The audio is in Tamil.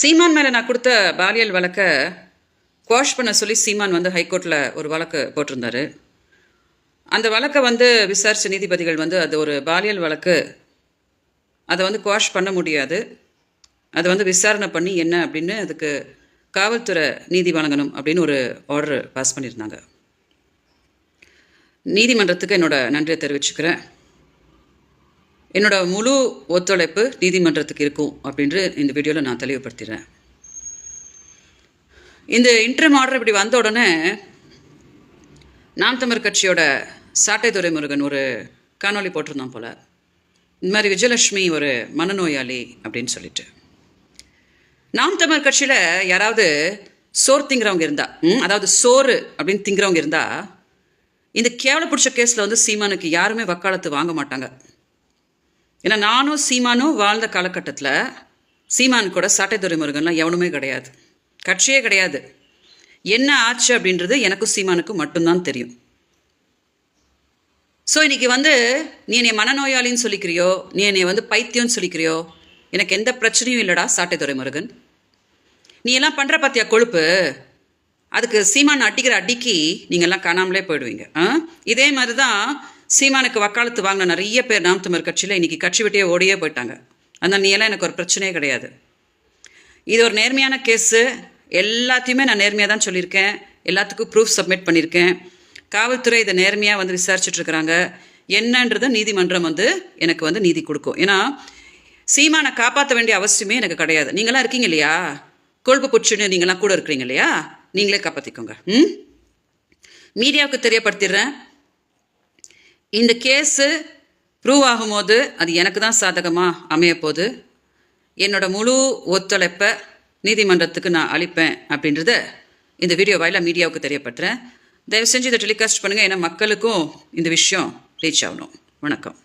சீமான் மேலே நான் கொடுத்த பாலியல் வழக்கை குவாஷ் பண்ண சொல்லி சீமான் வந்து ஹைகோர்ட்டில் ஒரு வழக்கு போட்டிருந்தாரு. அந்த வழக்கை வந்து விசாரித்த நீதிபதிகள் வந்து அது ஒரு பாலியல் வழக்கு, அதை வந்து குவாஷ் பண்ண முடியாது, அதை வந்து விசாரணை பண்ணி என்ன அப்படின்னு அதுக்கு காவல்துறை நீதி வழங்கணும் அப்படின்னு ஒரு ஆர்டர் பாஸ் பண்ணியிருந்தாங்க. நீதிமன்றத்துக்கு என்னோட நன்றியை தெரிவிச்சுக்கிறேன். என்னோட முழு ஒத்துழைப்பு நீதிமன்றத்துக்கு இருக்கும் அப்படின்று இந்த வீடியோவில் நான் தெளிவுபடுத்திடுறேன். இந்த இன்ட்ரிம் ஆர்டர் இப்படி வந்த உடனே நாம் தமிழர் கட்சியோட சாட்டை துரைமுருகன் ஒரு காணொலி போட்டிருந்தான் போல், இந்த மாதிரி விஜயலட்சுமி ஒரு மனநோயாளி அப்படின்னு சொல்லிட்டு. நாம் தமிழர் கட்சியில் யாராவது சோறு திங்கிறவங்க இருந்தால், அதாவது சோறு அப்படின்னு திங்கிறவங்க இருந்தால், இந்த கேவல பிடிச்ச கேஸில் வந்து சீமானுக்கு யாருமே வக்காலத்து வாங்க மாட்டாங்க. ஏன்னா நானும் சீமானும் வாழ்ந்த காலகட்டத்தில் சீமான் கூட சாட்டை துரைமுருகன்லாம் எவனுமே கிடையாது, கட்சியே கிடையாது. என்ன ஆச்சு அப்படின்றது எனக்கும் சீமானுக்கும் மட்டும்தான் தெரியும். ஸோ இன்றைக்கி வந்து நீ என்னை மனநோயாளின்னு சொல்லிக்கிறியோ, நீ என்னை வந்து பைத்தியம்னு சொல்லிக்கிறியோ, எனக்கு எந்த பிரச்சனையும் இல்லைடா சாட்டை துரைமுருகன். நீ எல்லாம் பண்ணுற பார்த்தியா கொழுப்பு, அதுக்கு சீமான் அடிக்கிற அடிக்கி நீங்கள்லாம் காணாமலே போயிடுவீங்க. இதே மாதிரி தான் சீமானுக்கு வக்காலத்து வாங்கின நிறைய பேர் நாம் தமிழர் கட்சியில் இன்றைக்கி கட்சி விட்டே ஓடியே போயிட்டாங்க. அதனால் நீ எல்லாம் எனக்கு ஒரு பிரச்சனையே கிடையாது. இது ஒரு நேர்மையான கேஸு, எல்லாத்தையுமே நான் நேர்மையாக தான் சொல்லியிருக்கேன், எல்லாத்துக்கும் ப்ரூஃப் சப்மிட் பண்ணியிருக்கேன். காவல்துறை இதை நேர்மையாக வந்து விசாரிச்சுட்ருக்குறாங்க. என்னன்றதை நீதிமன்றம் வந்து எனக்கு வந்து நீதி கொடுக்கும். ஏன்னா சீமானை காப்பாற்ற வேண்டிய அவசியமே எனக்கு கிடையாது. நீங்களாம் இருக்கீங்க இல்லையா, கொழுப்பு புடிச்சுன்னு நீங்களாம் கூட இருக்கிறீங்க இல்லையா, நீங்களே காப்பாற்றிக்கோங்க. மீடியாவுக்கு தெரியப்படுத்திடுறேன், இந்த கேஸு ப்ரூவ் ஆகும்போது அது எனக்கு தான் சாதகமாக அமையப்போகுது. என்னோட முழு ஒத்துழைப்பை நீதிமன்றத்துக்கு நான் அளிப்பேன் அப்படின்றத இந்த வீடியோ வாயிலாக மீடியாவுக்கு தெரியப்படுத்துகிறேன். தயவு செஞ்சு இதை டெலிகாஸ்ட் பண்ணுங்கள், ஏன்னா மக்களுக்கும் இந்த விஷயம் ரீச் ஆகணும். வணக்கம்.